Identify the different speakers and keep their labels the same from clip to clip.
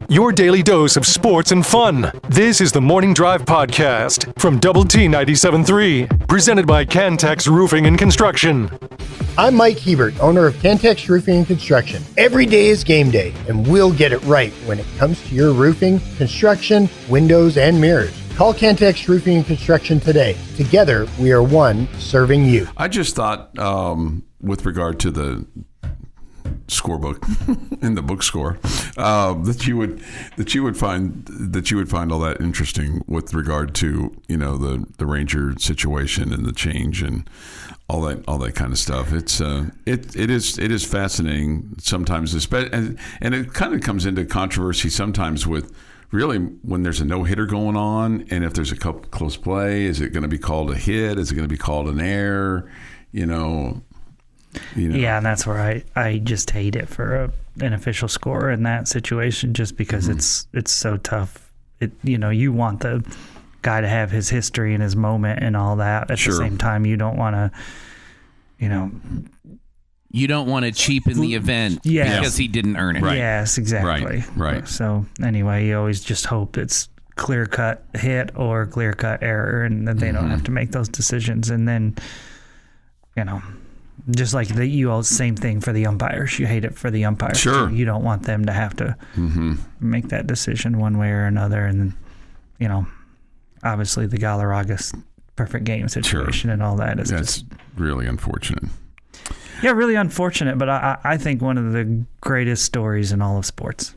Speaker 1: Your daily dose of sports and fun. This is the Morning Drive Podcast from Double T 97.3, presented by Cantex Roofing and Construction.
Speaker 2: I'm Mike Hebert, owner of Cantex Roofing and Construction. Every day is game day, and we'll get it right when it comes to your roofing, construction, windows, and mirrors. Call Cantex Roofing and Construction today. Together, we are one serving you.
Speaker 3: I just thought, with regard to the scorebook in the book score, that you would find all that interesting with regard to the Ranger situation and the change and all that kind of stuff. It is fascinating sometimes, and it kind of comes into controversy sometimes with really when there's a no-hitter going on, and if there's a close play, is it going to be called a hit? Is it going to be called an error?
Speaker 4: Yeah, and that's where I just hate it for an official score in that situation, just because it's so tough. You want the guy to have his history and his moment and all that. At the same time, you don't want to,
Speaker 5: You don't want to cheapen the event because he didn't earn it.
Speaker 4: Right. Yes, exactly.
Speaker 3: Right.
Speaker 4: So anyway, you always just hope it's clear-cut hit or clear-cut error, and that they don't have to make those decisions. And then, just like same thing for the umpires. You hate it for the umpires.
Speaker 3: Sure.
Speaker 4: You don't want them to have to make that decision one way or another. And then, obviously the Galarraga's perfect game situation and all that is just
Speaker 3: really unfortunate.
Speaker 4: Yeah, really unfortunate. But I think one of the greatest stories in all of sports.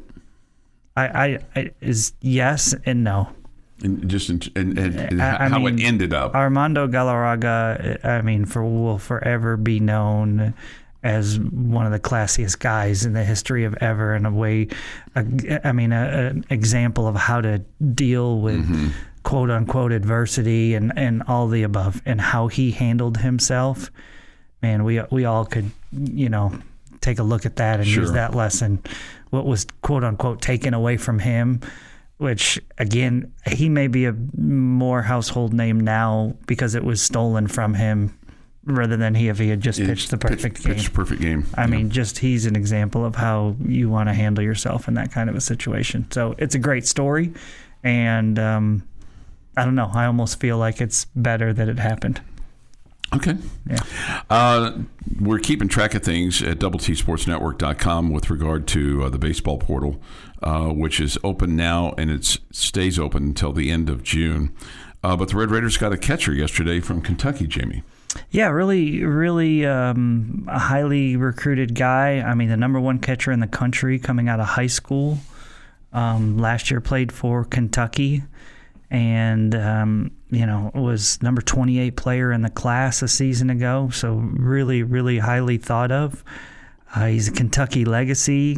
Speaker 4: I is yes and no.
Speaker 3: And how it ended up.
Speaker 4: Armando Galarraga, will forever be known as one of the classiest guys in the history of ever, in a way, an example of how to deal with quote unquote adversity and all the above, and how he handled himself. Man, we all could, take a look at that and use that lesson. What was quote unquote taken away from him, which, again, he may be a more household name now because it was stolen from him rather than if he had just pitched the perfect game.
Speaker 3: Pitched perfect game.
Speaker 4: He's an example of how you want to handle yourself in that kind of a situation. So it's a great story, and I don't know. I almost feel like it's better that it happened.
Speaker 3: Okay.
Speaker 4: Yeah.
Speaker 3: We're keeping track of things at DoubleTSportsNetwork.com with regard to the baseball portal, which is open now, and it stays open until the end of June. But the Red Raiders got a catcher yesterday from Kentucky, Jamie.
Speaker 4: Yeah, really, really a highly recruited guy. The number one catcher in the country coming out of high school. Last year played for Kentucky. And, was number 28 player in the class a season ago. So really, really highly thought of. He's a Kentucky legacy.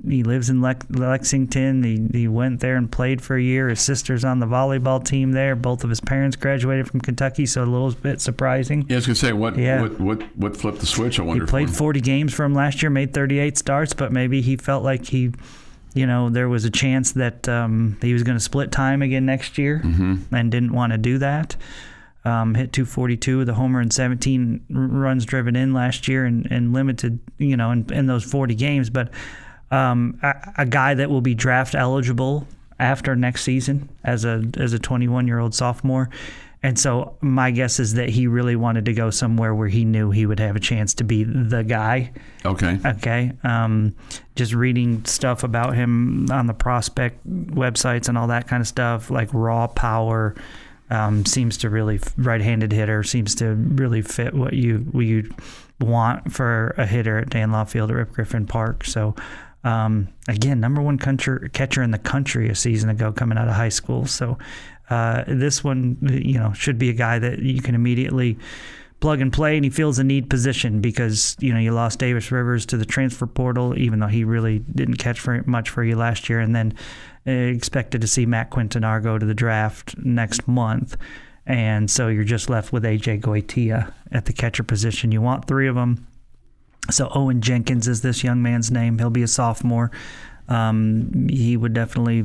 Speaker 4: He lives in Lexington. He went there and played for a year. His sister's on the volleyball team there. Both of his parents graduated from Kentucky, so a little bit surprising.
Speaker 3: Yeah, I was going to say, what flipped the switch, I wonder?
Speaker 4: He played 40 games for him last year, made 38 starts, but maybe he felt like there was a chance that he was going to split time again next year and didn't want to do that. Hit 242 with a homer and 17 runs driven in last year and limited, in those 40 games. But a guy that will be draft eligible after next season as a 21-year-old sophomore. And so my guess is that he really wanted to go somewhere where he knew he would have a chance to be the guy.
Speaker 3: Okay.
Speaker 4: Just reading stuff about him on the prospect websites and all that kind of stuff, like raw power, seems to really, right-handed hitter, seems to really fit what you want for a hitter at Dan Law Field at Rip Griffin Park. So, again, number one catcher in the country a season ago coming out of high school. So, this one, should be a guy that you can immediately plug and play, and he fills a need position because, you lost Davis Rivers to the transfer portal, even though he really didn't catch much for you last year, and then expected to see Matt Quintanar go to the draft next month. And so you're just left with A.J. Goitia at the catcher position. You want three of them. So Owen Jenkins is this young man's name. He'll be a sophomore. He would definitely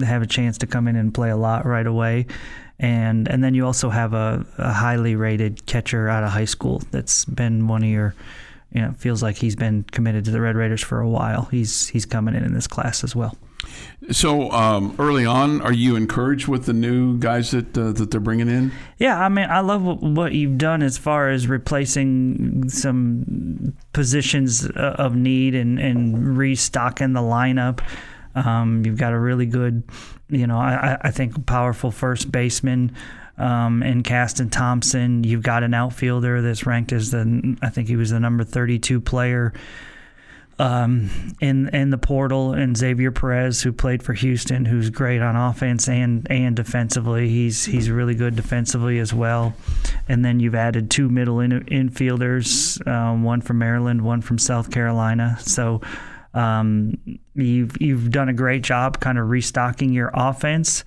Speaker 4: have a chance to come in and play a lot right away. And then you also have a highly rated catcher out of high school that's been one of your it feels like he's been committed to the Red Raiders for a while. He's coming in this class as well.
Speaker 3: So early on, are you encouraged with the new guys that they're bringing in?
Speaker 4: Yeah, I mean, I love what you've done as far as replacing some positions of need and restocking the lineup. You've got a really good, I think, powerful first baseman in Caston Thompson. You've got an outfielder that's ranked as I think he was the number 32 player in the portal, and Xavier Perez, who played for Houston, who's great on offense and defensively. He's really good defensively as well. And then you've added 2 middle infielders, one from Maryland, one from South Carolina. So you've done a great job kind of restocking your offense.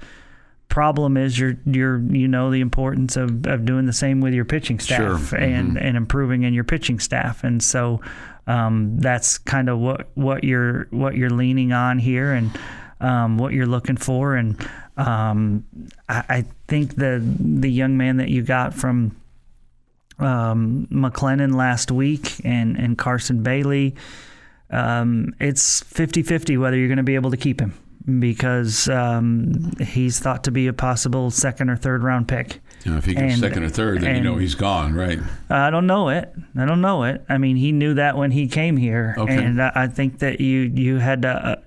Speaker 4: Problem is you're the importance of doing the same with your pitching staff. Sure. and improving in your pitching staff. And so that's kind of what you're leaning on here and what you're looking for. And I think the young man that you got from McLennan last week and Carson Bailey, it's 50-50 whether you're going to be able to keep him, because he's thought to be a possible second or third round pick.
Speaker 3: If he gets second or third, then he's gone, right?
Speaker 4: I don't know it. I mean, he knew that when he came here, okay. And I think that you had to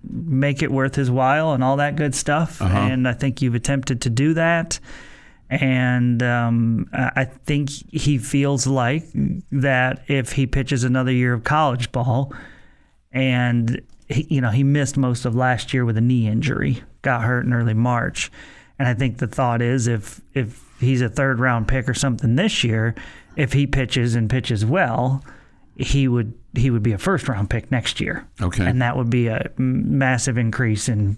Speaker 4: make it worth his while and all that good stuff. Uh-huh. And I think you've attempted to do that. And I think he feels like that if he pitches another year of college ball, and he missed most of last year with a knee injury, got hurt in early March. And I think the thought is if he's a third round pick or something this year, if he pitches well, he would be a first round pick next year. Okay. And that would be a massive increase in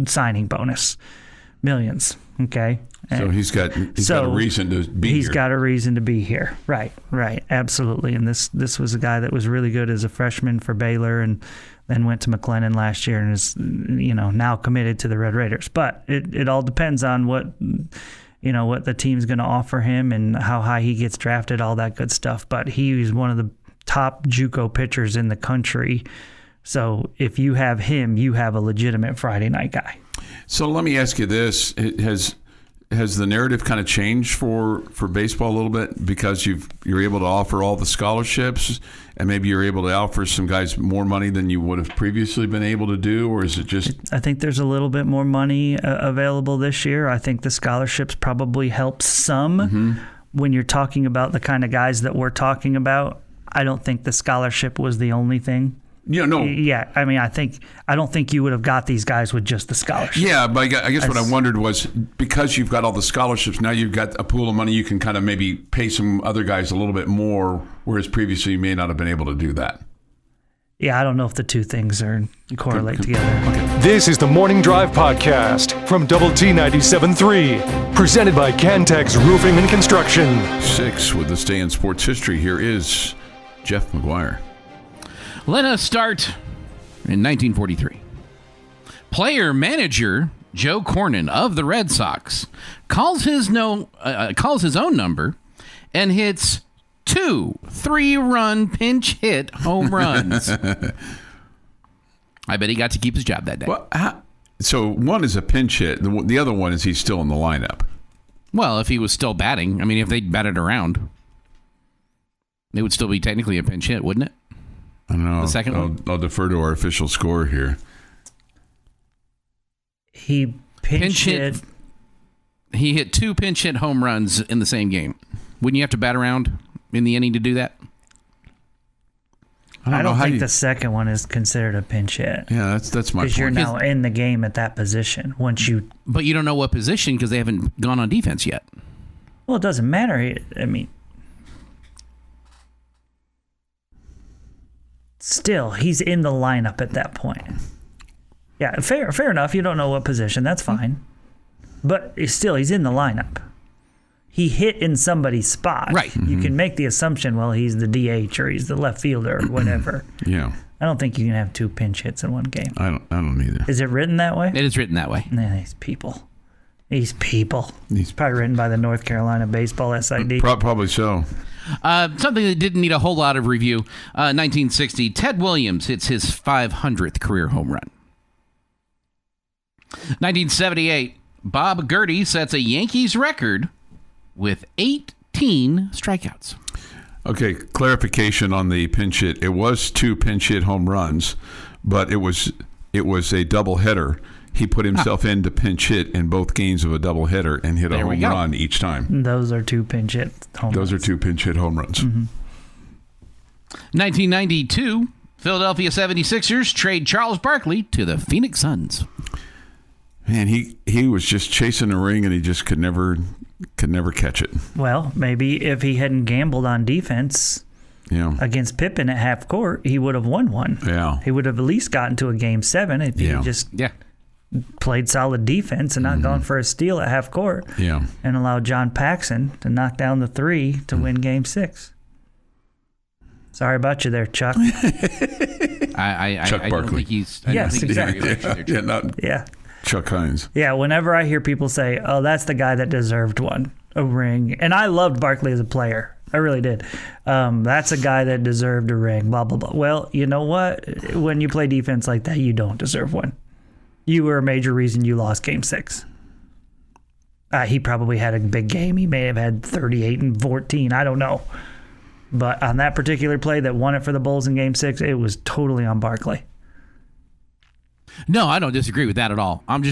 Speaker 4: signing bonus. Millions. Okay.
Speaker 3: So he's got a reason to be here.
Speaker 4: He's got a reason to be here. Right. Absolutely. And this was a guy that was really good as a freshman for Baylor and then went to McLennan last year and is, now committed to the Red Raiders. But it all depends on what the team's going to offer him and how high he gets drafted, all that good stuff. But he's one of the top JUCO pitchers in the country. So if you have him, you have a legitimate Friday night guy.
Speaker 3: So let me ask you this. Has the narrative kind of changed for baseball a little bit because you're able to offer all the scholarships and maybe you're able to offer some guys more money than you would have previously been able to do, or is it just...
Speaker 4: I think there's a little bit more money available this year. I think the scholarships probably help some. Mm-hmm. When you're talking about the kind of guys that we're talking about, I don't think the scholarship was the only thing.
Speaker 3: Yeah, no.
Speaker 4: Yeah, I mean, I don't think you would have got these guys with just the scholarship.
Speaker 3: Yeah, but I guess what I wondered was, because you've got all the scholarships, now you've got a pool of money, you can kind of maybe pay some other guys a little bit more, whereas previously you may not have been able to do that.
Speaker 4: Yeah, I don't know if the two things correlate together.
Speaker 3: Okay.
Speaker 1: This is the Morning Drive Podcast from Double T 97.3, presented by Cantex Roofing and Construction.
Speaker 3: 6 with this day in sports history. Here is Jeff McGuire.
Speaker 5: Let us start in 1943. Player-manager Joe Cornyn of the Red Sox calls his own number and hits 2 3-run pinch hit home runs. I bet he got to keep his job that day.
Speaker 3: Well, so one is a pinch hit. The other one is he's still in the lineup.
Speaker 5: Well, if he was still batting, I mean, if they batted around, it would still be technically a pinch hit, wouldn't it?
Speaker 3: I don't know.
Speaker 5: The second one?
Speaker 3: I'll defer to our official score here.
Speaker 4: He pinch hit.
Speaker 5: He hit 2 pinch hit home runs in the same game. Wouldn't you have to bat around in the inning to do that?
Speaker 4: I don't think the second one is considered a pinch hit.
Speaker 3: Yeah, that's my point.
Speaker 4: Because you're now in the game at that position.
Speaker 5: But you don't know what position because they haven't gone on defense yet.
Speaker 4: Well, it doesn't matter. I mean, still, he's in the lineup at that point. Yeah, fair enough. You don't know what position. That's fine. But still, he's in the lineup. He hit in somebody's spot.
Speaker 5: Right.
Speaker 4: You can make the assumption, well, he's the DH or he's the left fielder or whatever.
Speaker 3: Yeah.
Speaker 4: I don't think you can have 2 pinch hits in one game.
Speaker 3: I don't either.
Speaker 4: Is it written that way?
Speaker 5: It is written that way.
Speaker 4: Nah, these people. These people. It's probably written by the North Carolina Baseball SID.
Speaker 3: Probably so.
Speaker 5: Something that didn't need a whole lot of review. 1960, Ted Williams hits his 500th career home run. 1978, Bob Gurdy sets a Yankees record with 18 strikeouts.
Speaker 3: Okay, clarification on the pinch hit. It was 2 pinch hit home runs, but it was a doubleheader. He put himself in to pinch hit in both games of a doubleheader and hit a home run each time.
Speaker 4: Those are 2 pinch hit home runs.
Speaker 3: Those are 2 pinch hit home runs.
Speaker 4: Mm-hmm.
Speaker 5: 1992, Philadelphia 76ers trade Charles Barkley to the Phoenix Suns.
Speaker 3: Man, he was just chasing a ring and he just could never catch it.
Speaker 4: Well, maybe if he hadn't gambled on defense against Pippen at half court, he would have won one.
Speaker 3: Yeah.
Speaker 4: He would have at least gotten to a game 7 if he just played solid defense and not gone for a steal at half court.
Speaker 3: Yeah.
Speaker 4: And allowed John Paxson to knock down the 3 to win game 6. Sorry about you there, Chuck.
Speaker 5: I don't think he's...
Speaker 4: Yes, exactly.
Speaker 3: Yeah. Chuck Heinz.
Speaker 4: Yeah, whenever I hear people say, oh, that's the guy that deserved a ring. And I loved Barkley as a player. I really did. That's a guy that deserved a ring, blah, blah, blah. Well, you know what? When you play defense like that, you don't deserve one. You were a major reason you lost game 6. He probably had a big game. He may have had 38 and 14. I don't know. But on that particular play that won it for the Bulls in game 6, it was totally on Barkley.
Speaker 5: No, I don't disagree with that at all. I'm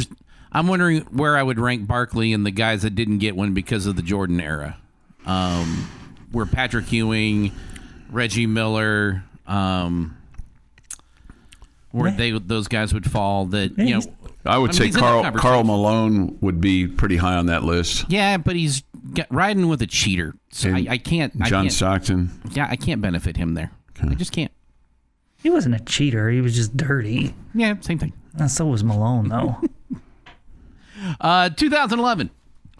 Speaker 5: wondering where I would rank Barkley and the guys that didn't get one because of the Jordan era. Where Patrick Ewing, Reggie Miller, those guys would fall.
Speaker 3: I would say Karl Malone would be pretty high on that list.
Speaker 5: Yeah, but he's riding with a cheater. So I can't.
Speaker 3: John Stockton.
Speaker 5: Yeah, I can't benefit him there. Okay. I just can't.
Speaker 4: He wasn't a cheater. He was just dirty.
Speaker 5: Yeah, same thing.
Speaker 4: So was Malone, though.
Speaker 5: 2011.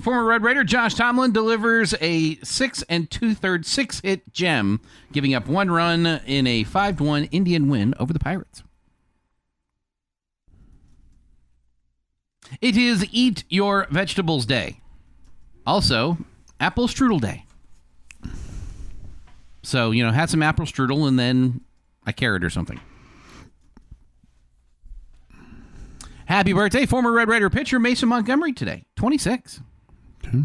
Speaker 5: Former Red Raider Josh Tomlin delivers a 6 2/3 6-hit gem, giving up 1 run in a 5-1 Indian win over the Pirates. It is Eat Your Vegetables Day. Also, Apple Strudel Day. So, had some apple strudel and then a carrot or something. Happy birthday, former Red Raider pitcher Mason Montgomery today, 26. Okay.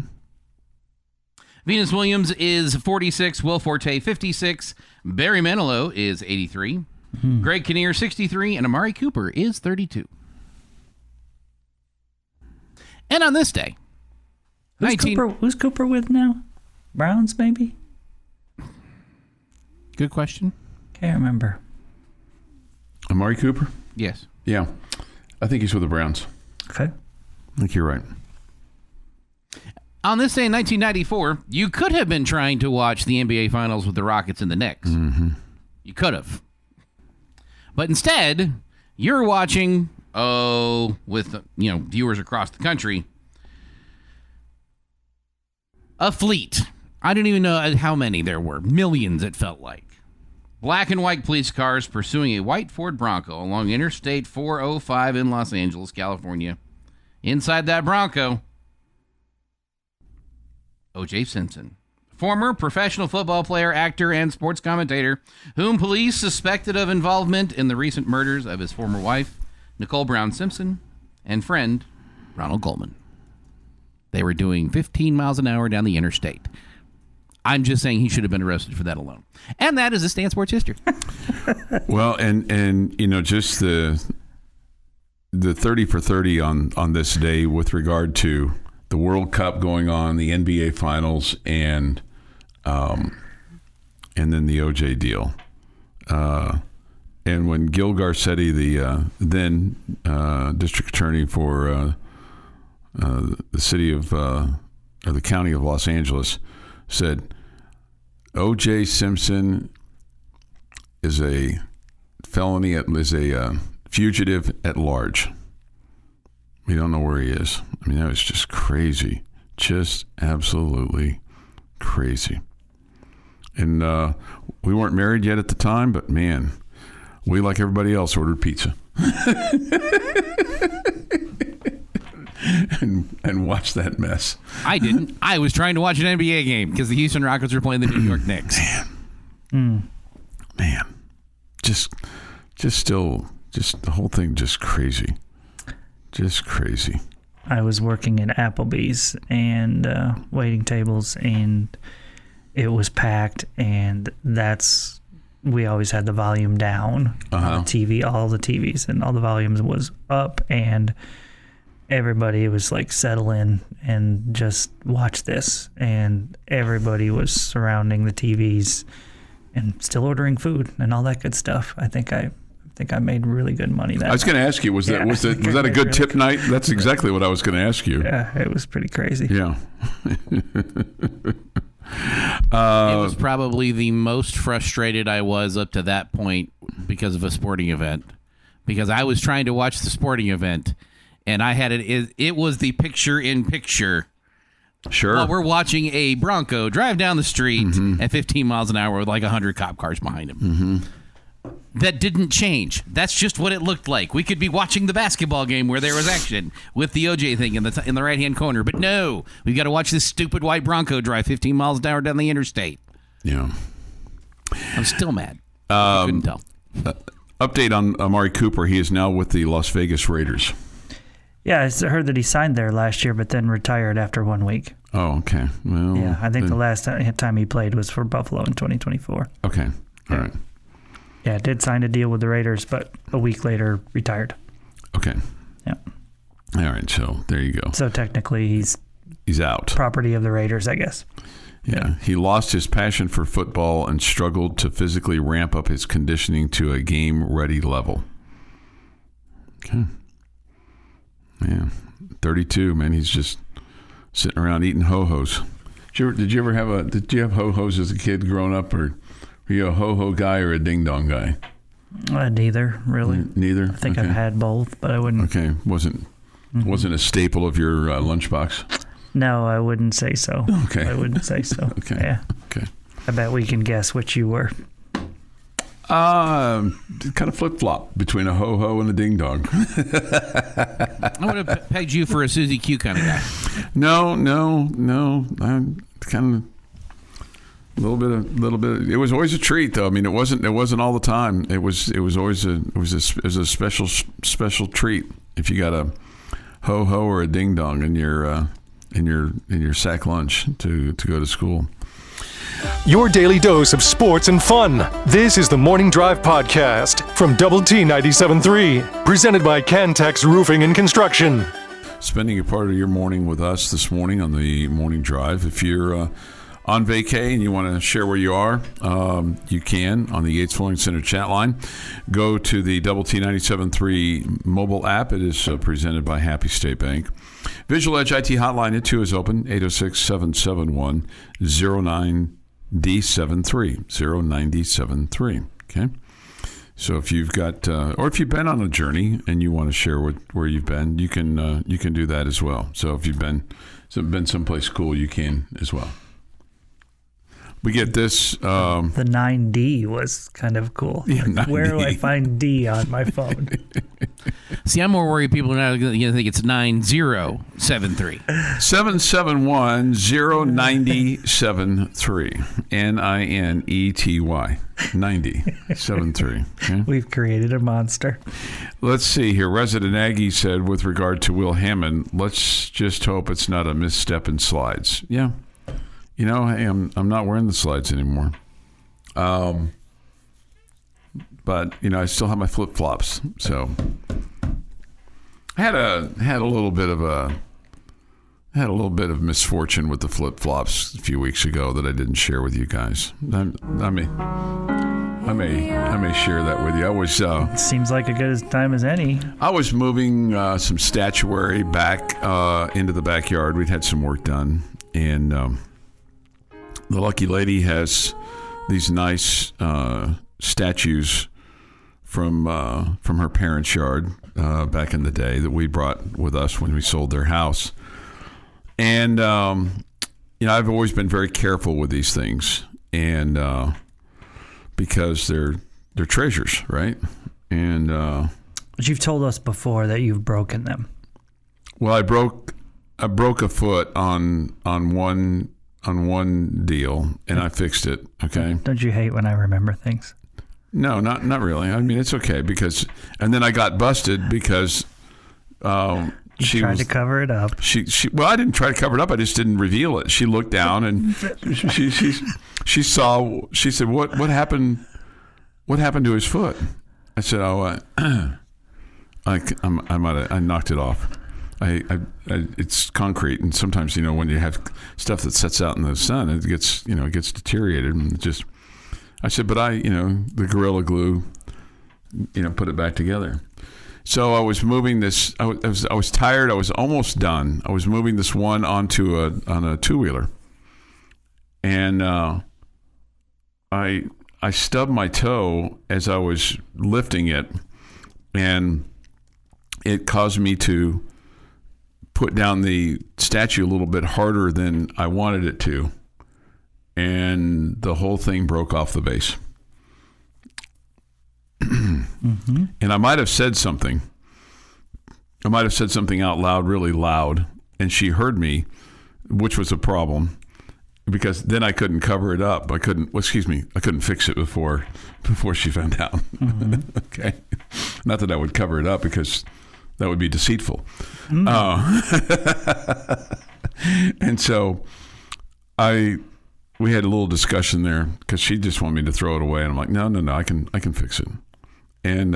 Speaker 5: Venus Williams is 46, Will Forte 56, Barry Manilow is 83, Greg Kinnear 63, and Amari Cooper is 32. And on this day,
Speaker 4: who's Cooper with now? Browns, maybe?
Speaker 5: Good question.
Speaker 4: Can't remember.
Speaker 3: Amari Cooper?
Speaker 5: Yes.
Speaker 3: Yeah. I think he's with the Browns.
Speaker 4: Okay.
Speaker 3: I think you're right.
Speaker 5: On this day in 1994, you could have been trying to watch the NBA Finals with the Rockets and the Knicks. Mm-hmm. You could have. But instead, you're watching, with viewers across the country, a fleet. I don't even know how many there were. Millions, it felt like. Black and white police cars pursuing a white Ford Bronco along Interstate 405 in Los Angeles, California. Inside that Bronco, O.J. Simpson, former professional football player, actor, and sports commentator, whom police suspected of involvement in the recent murders of his former wife, Nicole Brown Simpson, and friend, Ronald Goldman. They were doing 15 miles an hour down the interstate. I'm just saying he should have been arrested for that alone. And that is a Stan Sports history.
Speaker 3: Well, and just the 30 for 30 on this day with regard to the World Cup going on, the NBA Finals, and then the OJ deal. And when Gil Garcetti, the then district attorney for the city of or the county of Los Angeles, said O.J. Simpson is a felony, is a fugitive at large. We don't know where he is. I mean, that was just crazy. Just absolutely crazy. And we weren't married yet at the time, but man, we, like everybody else, ordered pizza. and watch that mess.
Speaker 5: I didn't. I was trying to watch an NBA game because the Houston Rockets were playing the New York Knicks.
Speaker 3: Man, just the whole thing just crazy. Just crazy.
Speaker 4: I was working at Applebee's and waiting tables, and it was packed, and we always had the volume down on the TV, all the TVs, and all the volumes was up, and everybody was like, settle in and just watch this, and everybody was surrounding the TVs and still ordering food and all that good stuff. I think I made really good money that
Speaker 3: I was going to ask you, was that a good tip night? That's exactly what I was going to ask you.
Speaker 4: Yeah, it was pretty crazy.
Speaker 3: Yeah.
Speaker 5: It was probably the most frustrated I was up to that point because of a sporting event. Because I was trying to watch the sporting event, and I had it was the picture-in-picture.
Speaker 3: Sure.
Speaker 5: Well, we're watching a Bronco drive down the street at 15 miles an hour with like 100 cop cars behind him. Mm-hmm. That didn't change. That's just what it looked like. We could be watching the basketball game where there was action with the OJ thing in the right-hand corner. But no, we've got to watch this stupid white Bronco drive 15 miles an hour down the interstate.
Speaker 3: Yeah.
Speaker 5: I'm still mad. I couldn't tell.
Speaker 3: Update on Amari Cooper. He is now with the Las Vegas Raiders.
Speaker 4: Yeah, I heard that he signed there last year, but then retired after 1 week.
Speaker 3: Oh, okay. Well,
Speaker 4: yeah, I think the last time he played was for Buffalo in 2024.
Speaker 3: Okay. All right.
Speaker 4: Yeah, did sign a deal with the Raiders, but a week later retired.
Speaker 3: Okay.
Speaker 4: Yeah.
Speaker 3: All right, so there you go.
Speaker 4: So technically he's
Speaker 3: out.
Speaker 4: Property of the Raiders, I guess.
Speaker 3: Yeah. He lost his passion for football and struggled to physically ramp up his conditioning to a game-ready level. Okay. Yeah. 32, man. He's just sitting around eating ho-hos. Did you have ho-hos as a kid growing up, or were you a ho-ho guy or a ding-dong guy?
Speaker 4: Neither, really.
Speaker 3: Neither?
Speaker 4: I think I've had both, but I wouldn't.
Speaker 3: Okay. Wasn't a staple of your lunchbox?
Speaker 4: No, I wouldn't say so.
Speaker 3: Okay.
Speaker 4: I wouldn't say so.
Speaker 3: Okay.
Speaker 4: Yeah.
Speaker 3: Okay.
Speaker 4: I bet we can guess which you were.
Speaker 3: Kind of flip-flop between a ho-ho and a ding-dong.
Speaker 5: I would have pegged you for a Susie Q kind of guy.
Speaker 3: No. I'm kind of a little bit. It was always a treat, though. I mean, it wasn't all the time. It was always a special treat if you got a ho-ho or a ding-dong in your sack lunch to go to school.
Speaker 1: Your daily dose of sports and fun. This is the Morning Drive Podcast from Double T 97.3, presented by Cantex Roofing and Construction.
Speaker 3: Spending a part of your morning with us this morning on the Morning Drive. If you're on vacay and you want to share where you are, you can on the Yates Flooring Center chat line. Go to the Double T 97.3 mobile app. It is presented by Happy State Bank. Visual Edge IT hotline at 2 is open, 806-771-0973. 0973. Okay. So if you've got, or if you've been on a journey and you want to share where you've been, you can do that as well. So if you've been someplace cool, you can as well. We get this.
Speaker 4: The 9D was kind of cool.
Speaker 3: Yeah,
Speaker 4: like, where do I find D on my phone?
Speaker 5: See, I'm more worried people are not going to think it's 9073.
Speaker 3: 771-0973. NINETY. 9073. Okay?
Speaker 4: We've created a monster.
Speaker 3: Let's see here. Resident Aggie said, with regard to Will Hammond, let's just hope it's not a misstep in slides. Yeah. You know, hey, I'm not wearing the slides anymore. But you know, I still have my flip flops. So I had a little bit of misfortune with the flip flops a few weeks ago that I didn't share with you guys. I may share that with you. I was
Speaker 4: seems like a good time as any.
Speaker 3: I was moving some statuary back into the backyard. We'd had some work done, and the lucky lady has these nice statues from her parents' yard back in the day that we brought with us when we sold their house. And you know, I've always been very careful with these things, and because they're treasures, right? And
Speaker 4: but you've told us before that you've broken them.
Speaker 3: Well, I broke a foot on one deal, and I fixed it. Okay.
Speaker 4: Don't you hate when I remember things?
Speaker 3: No, not really. I mean, it's okay because, and then I got busted because she
Speaker 4: tried to cover it up.
Speaker 3: Well, I didn't try to cover it up. I just didn't reveal it. She looked down and she saw. She said, "What happened? What happened to his foot?" I said, "Oh, I knocked it off. It's concrete, and sometimes when you have stuff that sets out in the sun, it gets deteriorated and just." I said, "But the Gorilla Glue, put it back together." So I was moving this. I was tired. I was almost done. I was moving this one on a two-wheeler, and I stubbed my toe as I was lifting it, and it caused me to put down the statue a little bit harder than I wanted it to, and the whole thing broke off the base. Mm-hmm. And I might have said something. I might have said something out loud, really loud, and she heard me, which was a problem because then I couldn't cover it up. I couldn't fix it before she found out. Mm-hmm. Okay. Not that I would cover it up because that would be deceitful. Mm. And so we had a little discussion there because she just wanted me to throw it away, and I'm like, no, I can fix it, and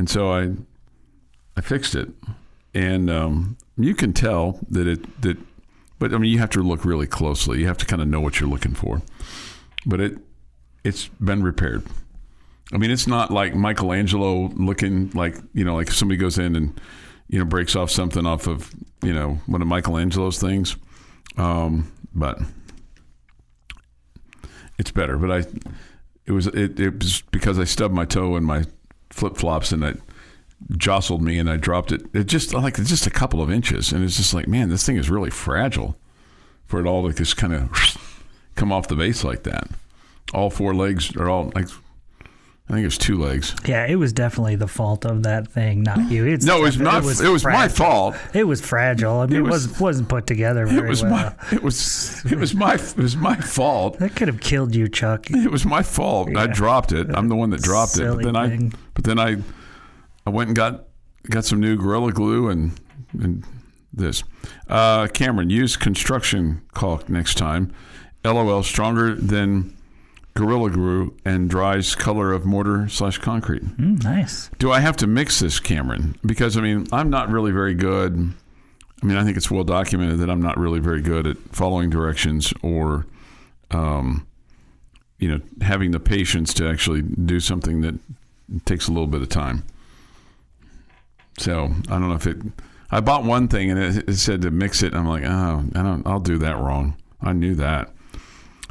Speaker 3: so I fixed it, and you can tell that but I mean you have to look really closely. You have to kind of know what you're looking for, but it's been repaired. I mean, it's not like Michelangelo looking like like if somebody goes in and breaks off something off of one of Michelangelo's things, but. It's better, but it was because I stubbed my toe in my flip flops and it jostled me and I dropped it. It just a couple of inches, and it's just like, man, this thing is really fragile for it all to just kind of come off the base like that. All four legs are all like. I think it's two legs. Yeah,
Speaker 4: it was definitely the fault of that thing, not you. It
Speaker 3: was not. It was my fault.
Speaker 4: It was fragile. I mean, it wasn't put together very well.
Speaker 3: It was my fault.
Speaker 4: That could have killed you, Chuck.
Speaker 3: It was my fault. Yeah. I dropped it. I'm the one that dropped it. But then I went and got some new Gorilla Glue and this. Cameron, use construction caulk next time. LOL, stronger than Gorilla Glue and dries color of mortar/concrete.
Speaker 4: Nice.
Speaker 3: Do I have to mix this, Cameron? Because I'm not really very good. I think it's well documented that I'm not really very good at following directions or, having the patience to actually do something that takes a little bit of time. So I don't know if I bought one thing and it said to mix it. And I'm like, I'll do that wrong. I knew that.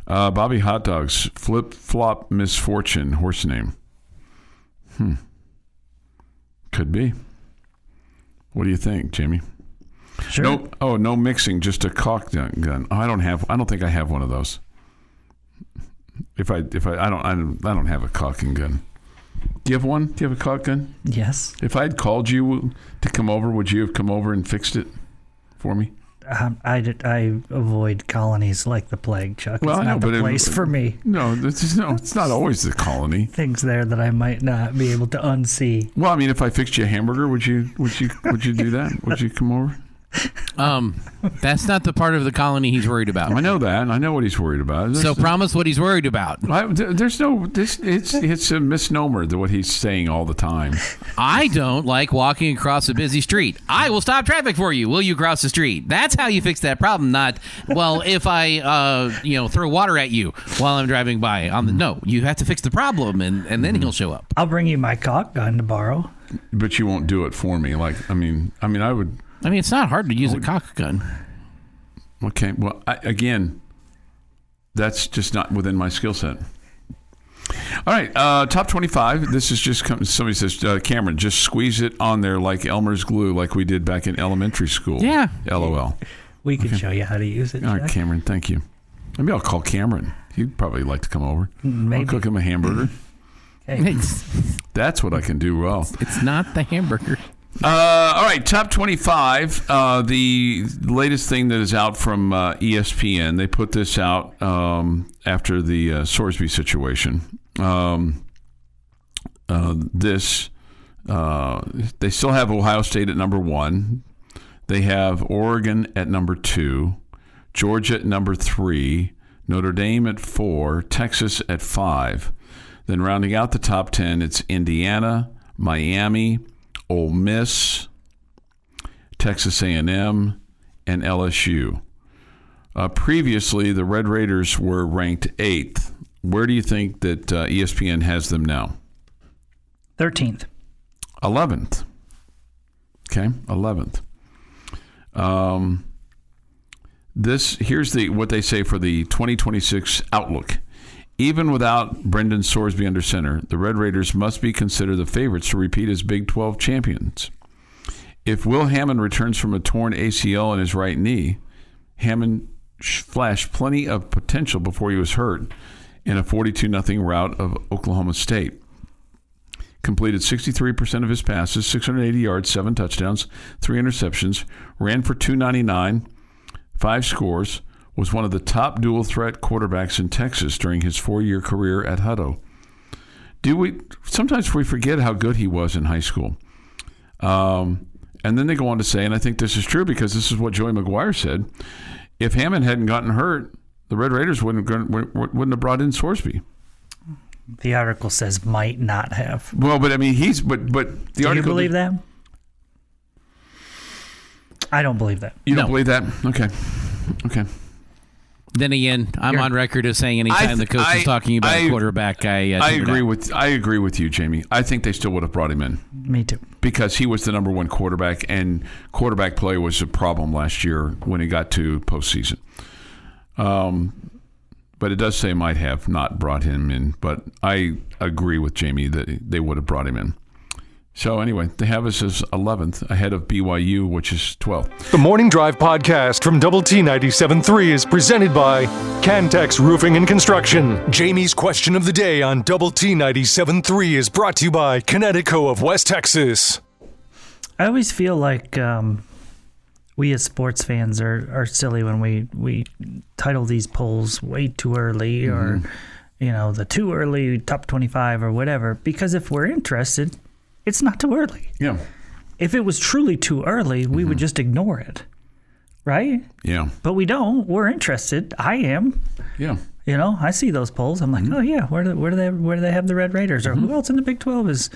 Speaker 3: Bobby Hot Dogs, flip-flop misfortune, horse name. Could be. What do you think, Jamie?
Speaker 4: Sure.
Speaker 3: No mixing, just a caulk gun. I don't think I have one of those. I don't have a caulking gun. Do you have one? Do you have a caulk gun?
Speaker 4: Yes.
Speaker 3: If I had called you to come over, would you have come over and fixed it for me?
Speaker 4: I avoid colonies like the plague, Chuck.
Speaker 3: Well,
Speaker 4: it's not the place for me.
Speaker 3: No, it's not always the colony.
Speaker 4: Things there that I might not be able to unsee.
Speaker 3: Well, if I fixed you a hamburger, would you do that? Would you come over?
Speaker 5: That's not the part of the colony he's worried about.
Speaker 3: I know that. I know what he's worried about.
Speaker 5: Promise what he's worried about.
Speaker 3: It's a misnomer to what he's saying all the time.
Speaker 5: I don't like walking across a busy street. I will stop traffic for you. Will you cross the street? That's how you fix that problem. Not, if I throw water at you while I'm driving by. No, you have to fix the problem, and then he'll show up.
Speaker 4: I'll bring you my caulk gun to borrow.
Speaker 3: But you won't do it for me. I would.
Speaker 5: It's not hard to use a caulk gun.
Speaker 3: Okay. Well, again, that's just not within my skill set. All right. Top 25. This is just somebody says, Cameron, just squeeze it on there like Elmer's glue, like we did back in elementary school.
Speaker 5: Yeah.
Speaker 3: LOL.
Speaker 4: We can show you how to use it.
Speaker 3: All right, Cameron. Thank you. Maybe I'll call Cameron. He'd probably like to come over.
Speaker 4: Maybe.
Speaker 3: I'll cook him a hamburger.
Speaker 4: Hey.
Speaker 3: That's what I can do well.
Speaker 5: It's not the hamburger.
Speaker 3: All right, top 25. The latest thing that is out from ESPN. They put this out after the Sorsby situation. They still have Ohio State at number 1. They have Oregon at number 2, Georgia at number 3, Notre Dame at 4, Texas at 5. Then rounding out the top 10, it's Indiana, Miami, Ole Miss, Texas A&M, and LSU. Previously, the Red Raiders were ranked 8th. Where do you think that ESPN has them now?
Speaker 4: 13th.
Speaker 3: 11th. Okay, 11th. Here's what they say for the 2026 outlook. Even without Brendan Sorsby under center, the Red Raiders must be considered the favorites to repeat as Big 12 champions. If Will Hammond returns from a torn ACL in his right knee, Hammond flashed plenty of potential before he was hurt in a 42-0 rout of Oklahoma State. Completed 63% of his passes, 680 yards, 7 touchdowns, 3 interceptions, ran for 299, 5 scores, was one of the top dual-threat quarterbacks in Texas during his 4-year career at Hutto. Sometimes we forget how good he was in high school. And then they go on to say, and I think this is true because this is what Joey McGuire said, if Hammond hadn't gotten hurt, the Red Raiders wouldn't have brought in Sorsby.
Speaker 4: The article says might not have.
Speaker 3: Well, but I mean, but the
Speaker 4: Do
Speaker 3: article.
Speaker 4: you believe that? I don't believe that.
Speaker 3: You don't believe that? Okay.
Speaker 5: Then again, I'm on record as saying anytime the coach is talking about a quarterback, I agree
Speaker 3: with you, Jamie. I think they still would have brought him in.
Speaker 4: Me too.
Speaker 3: Because he was the number 1 quarterback, and quarterback play was a problem last year when it got to postseason. But it does say might have not brought him in. But I agree with Jamie that they would have brought him in. So anyway, they have us as 11th, ahead of BYU, which is 12th.
Speaker 1: The Morning Drive podcast from Double T 97.3 is presented by Cantex Roofing and Construction. Jamie's question of the day on Double T 97.3 is brought to you by Connecticut of West Texas.
Speaker 4: I always feel like we as sports fans are silly when we title these polls way too early or, the too early top 25 or whatever. Because if we're interested, it's not too early.
Speaker 3: Yeah.
Speaker 4: If it was truly too early, we would just ignore it, right?
Speaker 3: Yeah.
Speaker 4: But we don't. We're interested. I am.
Speaker 3: Yeah.
Speaker 4: I see those polls. I'm like, oh yeah, where do they have the Red Raiders, or who else in the Big 12 is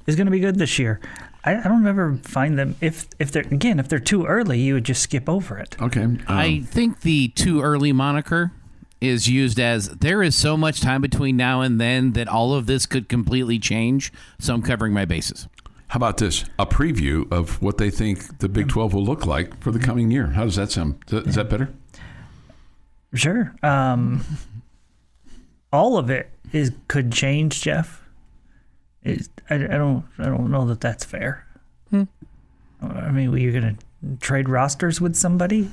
Speaker 4: going to be good this year? I don't ever find them if they're too early, you would just skip over it.
Speaker 3: Okay.
Speaker 5: I think the too early moniker is used as there is so much time between now and then that all of this could completely change. So I'm covering my bases.
Speaker 3: How about this? A preview of what they think the Big 12 will look like for the coming year. How does that sound? Is that better?
Speaker 4: Sure. All of it could change, Jeff. I don't know that that's fair. I mean, you're going to trade rosters with somebody?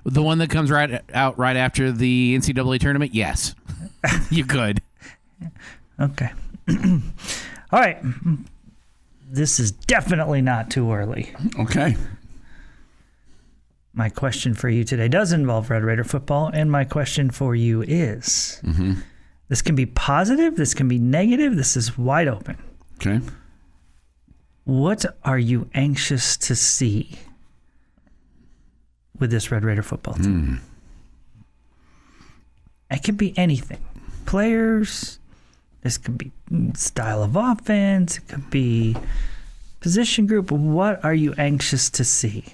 Speaker 5: The one that comes right after the NCAA tournament? Yes. You could.
Speaker 4: Okay. All right. This is definitely not too early.
Speaker 3: Okay.
Speaker 4: My question for you today does involve Red Raider football, and my question for you is, this can be positive, this can be negative, this is wide open.
Speaker 3: Okay.
Speaker 4: What are you anxious to see with this Red Raider football team? It could be anything. Players, this could be style of offense, it could be position group. What are you anxious to see?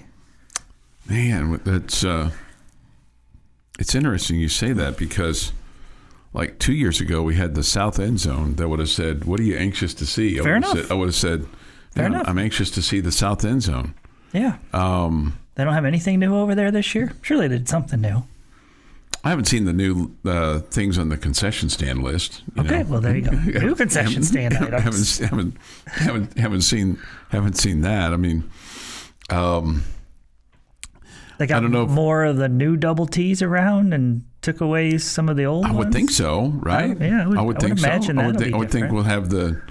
Speaker 3: Man, that's it's interesting you say that because like 2 years ago we had the South End Zone that would have said, what are you anxious to see?
Speaker 4: Fair enough.
Speaker 3: I would have said, I'm anxious to see the South End Zone.
Speaker 4: Yeah. They don't have anything new over there this year? Surely they did something new.
Speaker 3: I haven't seen the new things on the concession stand list.
Speaker 4: Well, there you go. New concession stand items.
Speaker 3: Haven't seen that. I mean,
Speaker 4: they got
Speaker 3: I don't know
Speaker 4: more of the new double T's around and took away some of the old ones.
Speaker 3: I would think so, right?
Speaker 4: I would think so.
Speaker 3: I would think we'll have the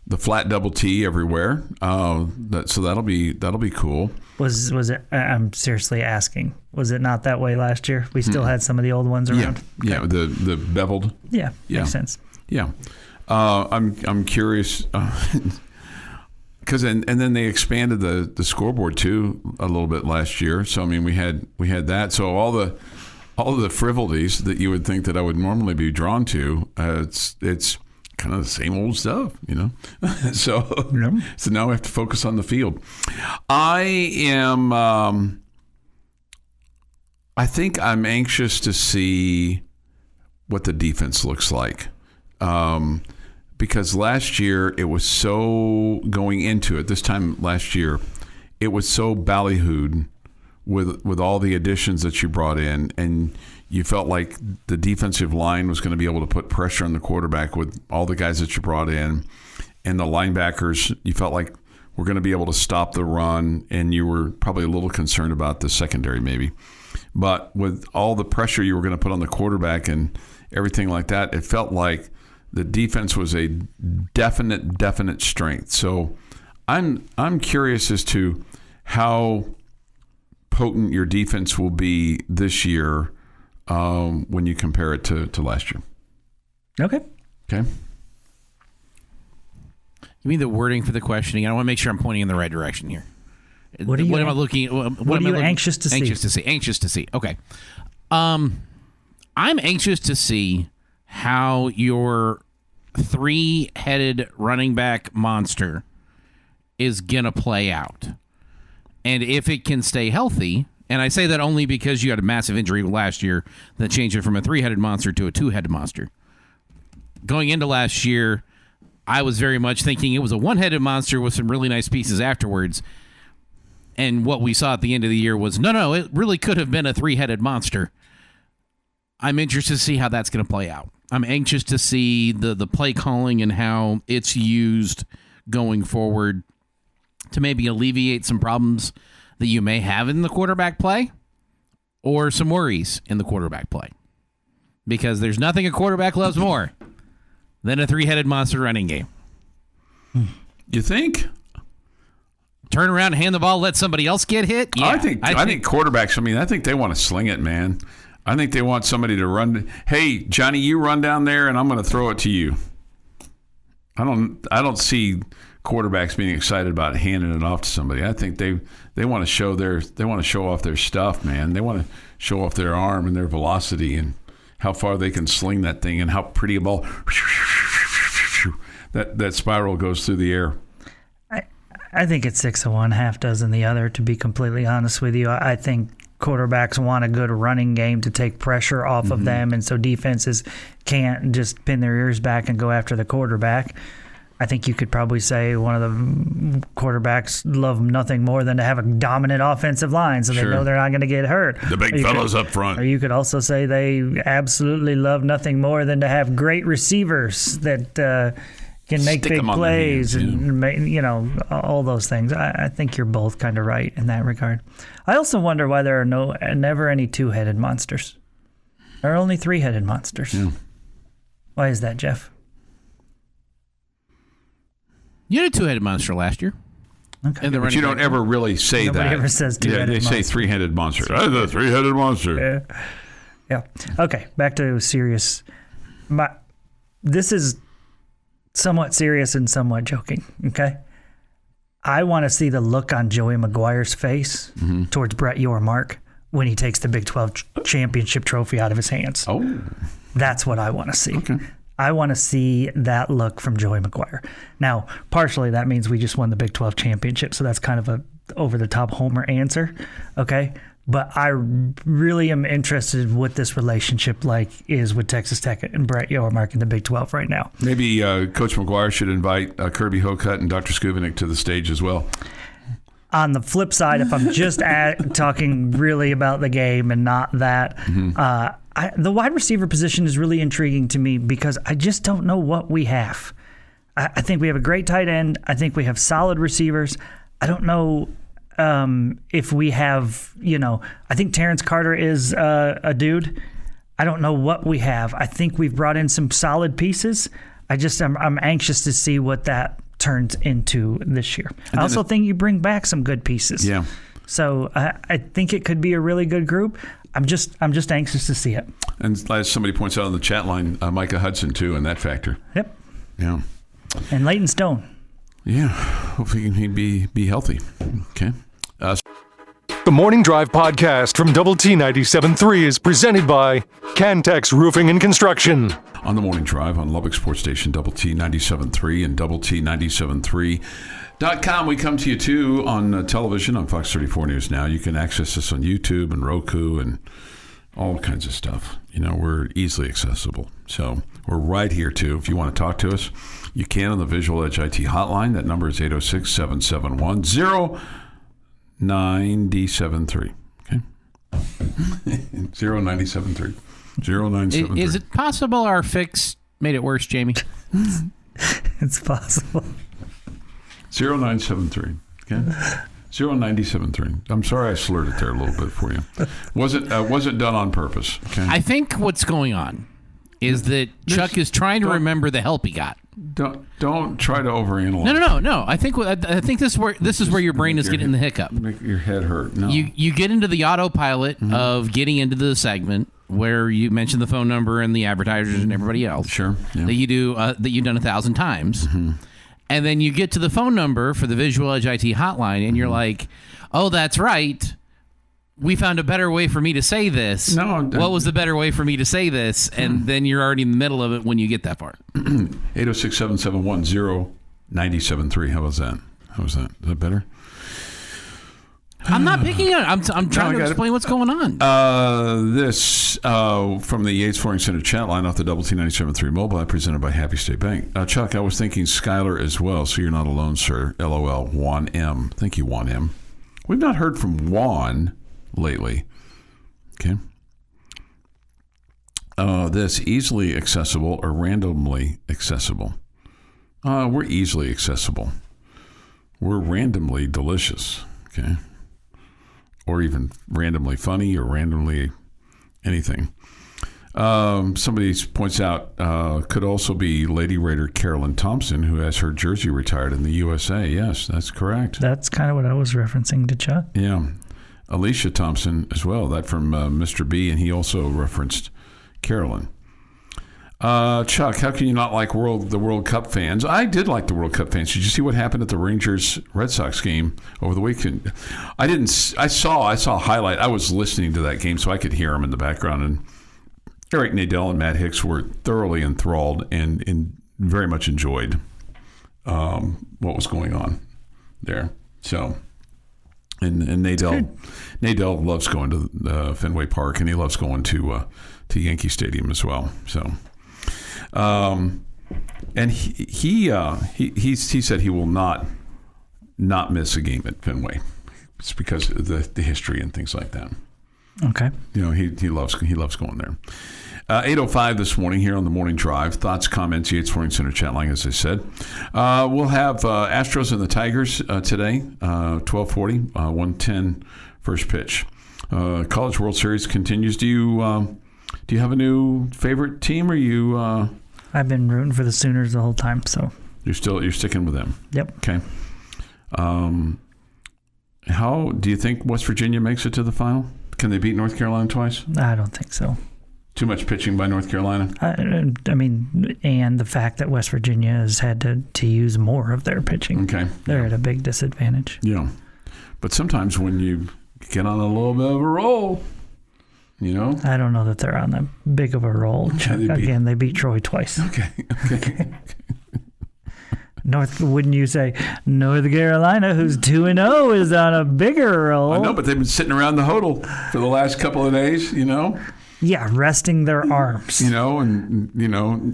Speaker 3: the flat double T everywhere. So that'll be cool.
Speaker 4: Was it? I'm seriously asking. Was it not that way last year? We still had some of the old ones around.
Speaker 3: Yeah, the beveled.
Speaker 4: Yeah, makes sense.
Speaker 3: Yeah, I'm curious because and then they expanded the scoreboard too a little bit last year. So I mean we had that. So all the frivolities that you would think that I would normally be drawn to, it's kind of the same old stuff, you know. So now I have to focus on the field. I think I'm anxious to see what the defense looks like. Because last year it was so going into it. This time last year, it was so ballyhooed with all the additions that you brought in, and you felt like the defensive line was going to be able to put pressure on the quarterback with all the guys that you brought in, and the linebackers, you felt like were going to be able to stop the run, and you were probably a little concerned about the secondary maybe. But with all the pressure you were going to put on the quarterback and everything like that, it felt like the defense was a definite strength. So I'm curious as to how potent your defense will be this year when you compare it to last year.
Speaker 4: Okay.
Speaker 5: Give me the wording for the questioning. I want to make sure I'm pointing in the right direction here. What am I looking? What am I
Speaker 4: anxious to see?
Speaker 5: Anxious to see. Okay. I'm anxious to see how your 3-headed running back monster is gonna play out, and if it can stay healthy. And I say that only because you had a massive injury last year that changed it from a 3-headed monster to a 2-headed monster. Going into last year, I was very much thinking it was a 1-headed monster with some really nice pieces afterwards. And what we saw at the end of the year was, no, it really could have been a 3-headed monster. I'm interested to see how that's going to play out. I'm anxious to see the play calling and how it's used going forward to maybe alleviate some problems that you may have in the quarterback play or some worries in the quarterback play. Because there's nothing a quarterback loves more than a 3-headed monster running game.
Speaker 3: You think?
Speaker 5: Turn around and hand the ball, let somebody else get hit? Yeah,
Speaker 3: I think quarterbacks, I think they want to sling it, man. I think they want somebody to run. Hey, Johnny, you run down there, and I'm going to throw it to you. I don't see quarterbacks being excited about handing it off to somebody. I think they want to show off their stuff, man. They want to show off their arm and their velocity and how far they can sling that thing and how pretty a ball that spiral goes through the air.
Speaker 4: I think it's 6 of one, half dozen the other, to be completely honest with you. I think quarterbacks want a good running game to take pressure off of them, and so defenses can't just pin their ears back and go after the quarterback. I think you could probably say one of the quarterbacks love nothing more than to have a dominant offensive line so they know they're not going to get hurt.
Speaker 3: The big fellas up front.
Speaker 4: Or you could also say they absolutely love nothing more than to have great receivers that can make big plays and all those things. I think you're both kind of right in that regard. I also wonder why there are never any 2-headed monsters. There are only 3-headed monsters. Yeah. Why is that, Jeff?
Speaker 5: You had a 2-headed monster last year.
Speaker 4: Okay.
Speaker 3: But you don't ever really say
Speaker 4: Nobody
Speaker 3: that.
Speaker 4: Nobody ever says 2-headed monster.
Speaker 3: They say 3-headed monster. That's a 3-headed monster.
Speaker 4: Yeah. Okay, back to serious. This is somewhat serious and somewhat joking, okay? I want to see the look on Joey McGuire's face towards Brett Yormark when he takes the Big 12 championship trophy out of his hands.
Speaker 3: Oh.
Speaker 4: That's what I want to see.
Speaker 3: Okay.
Speaker 4: I want to see that look from Joey McGuire. Now, partially that means we just won the Big 12 championship, so that's kind of a over-the-top homer answer, okay? But I really am interested in what this relationship is with Texas Tech and Brett Yormark in the Big 12 right now.
Speaker 3: Maybe Coach McGuire should invite Kirby Hocutt and Dr. Skubinik to the stage as well.
Speaker 4: On the flip side, if I'm just talking really about the game and not that, the wide receiver position is really intriguing to me because I just don't know what we have. I think we have a great tight end. I think we have solid receivers. I don't know if we have, I think Terrence Carter is a dude. I don't know what we have. I think we've brought in some solid pieces. I'm anxious to see what that turns into this year. I also think you bring back some good pieces.
Speaker 3: Yeah.
Speaker 4: So I think it could be a really good group. I'm just anxious to see it.
Speaker 3: And as somebody points out on the chat line, Micah Hudson too, in that factor.
Speaker 4: Yep.
Speaker 3: Yeah.
Speaker 4: And Leighton Stone.
Speaker 3: Yeah. Hopefully he can be healthy. Okay.
Speaker 1: The Morning Drive podcast from Double T 97.3 is presented by Cantex Roofing and Construction.
Speaker 3: On the Morning Drive on Lubbock Sports Station, Double T 97.3 and Double T 97.3.com. We come to you too on television on Fox 34 News Now. You can access us on YouTube and Roku and all kinds of stuff. We're easily accessible. So we're right here too. If you want to talk to us, you can on the Visual Edge IT hotline. That number is 806-771-0973. Okay. 0973. 0973.
Speaker 5: Is it possible our fix made it worse, Jamie?
Speaker 4: It's possible.
Speaker 3: 0973. Okay. 0973. I'm sorry I slurred it there a little bit for you. Wasn't done on purpose. Okay.
Speaker 5: I think what's going on is that Chuck is trying to remember the help he got.
Speaker 3: Don't try to overanalyze.
Speaker 5: No. I think this is where your brain is getting the hiccup.
Speaker 3: Make your head hurt. No.
Speaker 5: You get into the autopilot of getting into the segment where you mention the phone number and the advertisers and everybody else.
Speaker 3: Sure. Yeah.
Speaker 5: That you do that you've done 1,000 times. Mm-hmm. And then you get to the phone number for the Visual Edge IT hotline, and you're like, "Oh, that's right. We found a better way for me to say this."
Speaker 3: No,
Speaker 5: what was the better way for me to say this? And then you're already in the middle of it when you get that part.
Speaker 3: 806-771-0973. How was that? Is that better?
Speaker 5: I'm not picking on it. I'm trying to explain what's going on.
Speaker 3: This from the Yates Flooring Center chat line off the Double T 97.3 mobile app presented by Happy State Bank. Chuck, I was thinking Skylar as well, so you're not alone, sir. LOL. Juan M. Thank you, Juan M. We've not heard from Juan lately. Okay. This easily accessible or randomly accessible? We're easily accessible. We're randomly delicious. Okay. Or even randomly funny or randomly anything. Somebody points out could also be Lady Raider Carolyn Thompson, who has her jersey retired in the USA. Yes, that's correct.
Speaker 4: That's kind of what I was referencing to Chuck.
Speaker 3: Yeah. Alicia Thompson as well. That from Mr. B, and he also referenced Carolyn. Chuck, how can you not like the World Cup fans? I did like the World Cup fans. Did you see what happened at the Rangers-Red Sox game over the weekend? I didn't. I saw a highlight. I was listening to that game, so I could hear them in the background. And Eric Nadel and Matt Hicks were thoroughly enthralled and very much enjoyed what was going on there. So, and Nadel loves going to Fenway Park, and he loves going to Yankee Stadium as well. So. And he said he will not miss a game at Fenway. It's because of the history and things like that.
Speaker 4: Okay.
Speaker 3: He loves going there. 8:05 this morning here on the Morning Drive. Thoughts, comments, Yates Flooring Center chat line, as I said. We'll have Astros and the Tigers today, 12:40, 1:10 first pitch. College World Series continues. Do you have a new favorite team, or you?
Speaker 4: I've been rooting for the Sooners the whole time, so
Speaker 3: you're sticking with them.
Speaker 4: Yep.
Speaker 3: Okay. How do you think West Virginia makes it to the final? Can they beat North Carolina twice?
Speaker 4: I don't think so.
Speaker 3: Too much pitching by North Carolina.
Speaker 4: I mean, and the fact that West Virginia has had to use more of their pitching.
Speaker 3: Okay.
Speaker 4: They're at a big disadvantage.
Speaker 3: Yeah, but sometimes when you get on a little bit of a roll.
Speaker 4: I don't know that they're on that big of a roll. They beat Troy twice.
Speaker 3: Okay.
Speaker 4: Wouldn't you say North Carolina, who's 2-0, is on a bigger roll?
Speaker 3: I know, but they've been sitting around the hodl for the last couple of days.
Speaker 4: Yeah, resting their arms.
Speaker 3: And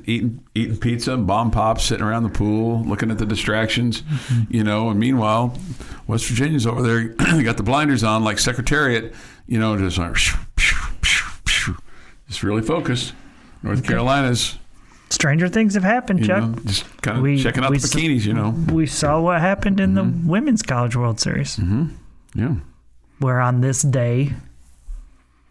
Speaker 3: eating pizza, bomb pops, sitting around the pool, looking at the distractions.
Speaker 4: Mm-hmm.
Speaker 3: And meanwhile, West Virginia's over there. They got the blinders on like Secretariat. Just like. Just really focused. North Carolina's.
Speaker 4: Stranger things have happened, Chuck.
Speaker 3: Just kind of checking out the bikinis,
Speaker 4: We saw what happened in the Women's College World Series.
Speaker 3: Mm-hmm. Yeah.
Speaker 4: Where on this day,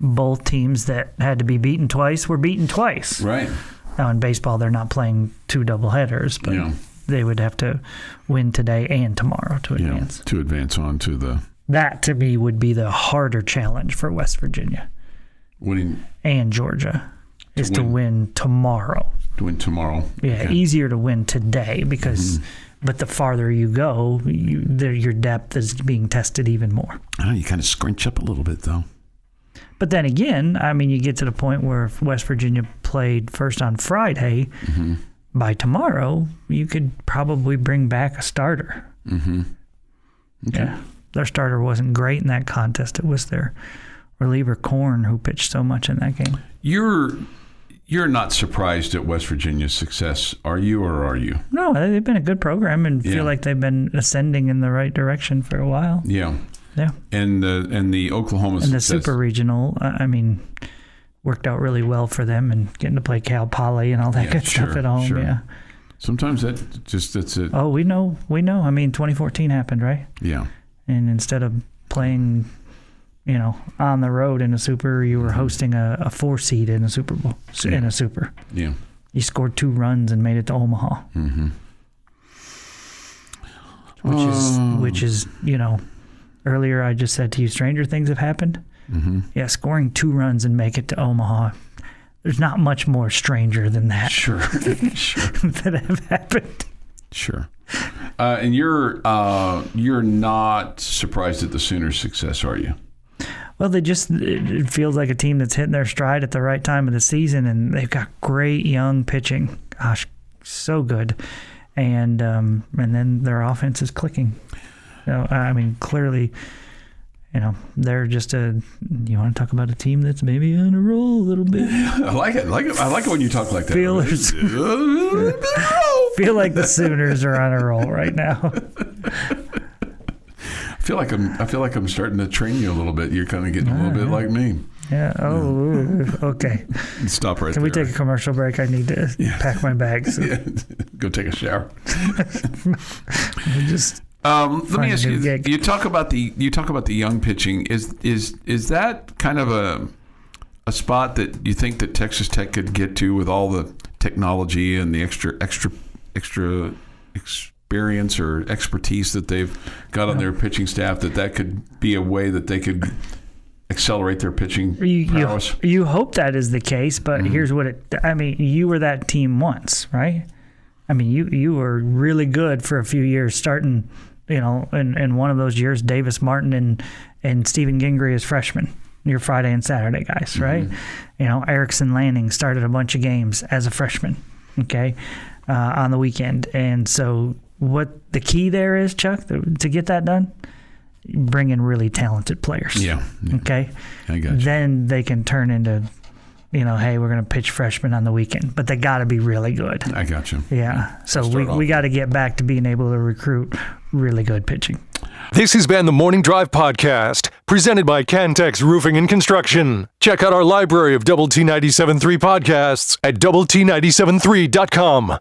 Speaker 4: both teams that had to be beaten twice were beaten twice.
Speaker 3: Right.
Speaker 4: Now in baseball, they're not playing two doubleheaders, but they would have to win today and tomorrow to advance.
Speaker 3: To advance on to the...
Speaker 4: That, to me, would be the harder challenge for West Virginia.
Speaker 3: Winning...
Speaker 4: And Georgia. Is to win tomorrow.
Speaker 3: To win tomorrow.
Speaker 4: Yeah,
Speaker 3: okay.
Speaker 4: Easier to win today because... But the farther you go, your depth is being tested even more.
Speaker 3: You kind of scrunch up a little bit, though.
Speaker 4: But then again, I mean, you get to the point where if West Virginia played first on Friday, by tomorrow, you could probably bring back a starter.
Speaker 3: Okay.
Speaker 4: Yeah, their starter wasn't great in that contest. It was their reliever, Korn, who pitched so much in that game.
Speaker 3: You're not surprised at West Virginia's success, are you, or are you?
Speaker 4: No, they've been a good program and feel like they've been ascending in the right direction for a while.
Speaker 3: Yeah.
Speaker 4: Yeah.
Speaker 3: And the Oklahoma
Speaker 4: and the
Speaker 3: success.
Speaker 4: Super Regional, I mean, worked out really well for them and getting to play Cal Poly and all that good stuff at home.
Speaker 3: Sure.
Speaker 4: Yeah.
Speaker 3: Sometimes that's it.
Speaker 4: Oh, we know. I mean, 2014 happened, right?
Speaker 3: Yeah.
Speaker 4: And instead of playing, on the road in a Super, you were hosting a 4 seed in a Super Bowl, in a Super.
Speaker 3: Yeah.
Speaker 4: You scored 2 runs and made it to Omaha. Which is, earlier I just said to you, stranger things have happened. Yeah, scoring 2 runs and make it to Omaha. There's not much more stranger than that.
Speaker 3: Sure.
Speaker 4: that have happened.
Speaker 3: Sure. And you're not surprised at the Sooners' success, are you?
Speaker 4: Well, it feels like a team that's hitting their stride at the right time of the season, and they've got great young pitching. Gosh, so good. And then their offense is clicking. I mean, clearly, they're just you want to talk about a team that's maybe on a roll a little bit.
Speaker 3: I like it. I like it when you talk like that.
Speaker 4: Feel like the Sooners are on a roll right now.
Speaker 3: I feel like I'm starting to train you a little bit. You're kind of getting a little bit like me.
Speaker 4: Yeah. Oh, okay.
Speaker 3: Stop right there.
Speaker 4: Can we take a commercial break? I need to pack my bags.
Speaker 3: Yeah. Go take a shower.
Speaker 4: Let
Speaker 3: me ask you. You talk about the young pitching. Is that kind of a spot that you think that Texas Tech could get to with all the technology and the extra experience or expertise that they've got on their pitching staff? That could be a way that they could accelerate their pitching prowess.
Speaker 4: You hope that is the case, but here's what you were that team once, right? I mean, you were really good for a few years, starting, in one of those years, Davis Martin and Stephen Gingrey as freshmen, your Friday and Saturday guys, right? Erickson Lanning started a bunch of games as a freshman, okay, on the weekend. And so what the key there is, Chuck, to get that done, bring in really talented players.
Speaker 3: Yeah.
Speaker 4: Okay?
Speaker 3: I got you.
Speaker 4: Then they can turn into, hey, we're going to pitch freshmen on the weekend, but they got to be really good.
Speaker 3: I got you.
Speaker 4: Yeah. So we got to get back to being able to recruit really good pitching.
Speaker 1: This has been the Morning Drive Podcast, presented by Cantex Roofing and Construction. Check out our library of Double T 97.3 podcasts at doublet97.3.com.